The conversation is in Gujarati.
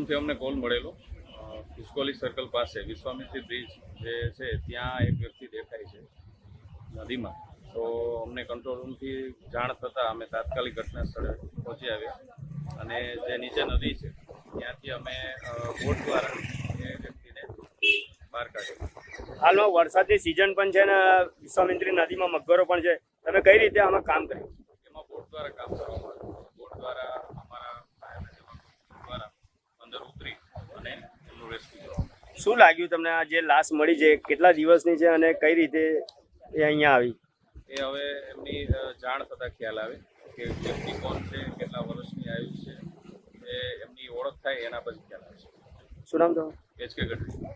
રૂમથી અમને કોલ મળેલો ખિસકોલી સર્કલ પાસે વિશ્વામિત્રી બ્રિજ જે છે ત્યાં એક વ્યક્તિ દેખાય છે નદીમાં. તો અમને કંટ્રોલ રૂમથી જાણ થતાં અમે તાત્કાલિક ઘટના સ્થળે પહોંચી આવ્યા અને જે નીચે નદી છે ત્યાંથી અમે બોટ દ્વારા એ વ્યક્તિને બહાર કાઢ્યો. હાલમાં વરસાદની સિઝન પણ છે ને વિશ્વામિત્રી નદીમાં મગરો પણ છે. તમે કઈ રીતે આમાં કામ કર્યું? એમાં બોટ દ્વારા કામ કરવામાં આવ્યું. બોટ દ્વારા અમારા ફાયરના જવાનો દ્વારા અંદર ઉતરી અને એમનું રેસ્ક્યુ કરવામાં આવ્યું. શું લાગ્યું તમને આ જે લાશ મળી છે કેટલા દિવસની છે અને કઈ રીતે એ અહીંયા આવી? એ હવે એમની જાણ થતાં ખ્યાલ આવે કે વ્યક્તિ કોણ છે, કેટલા વર્ષની આયુ છે, એ એમની ઓળખ થાય એના પછી ખ્યાલ આવે છે. શું નામ તમારું? H K Gadhvi.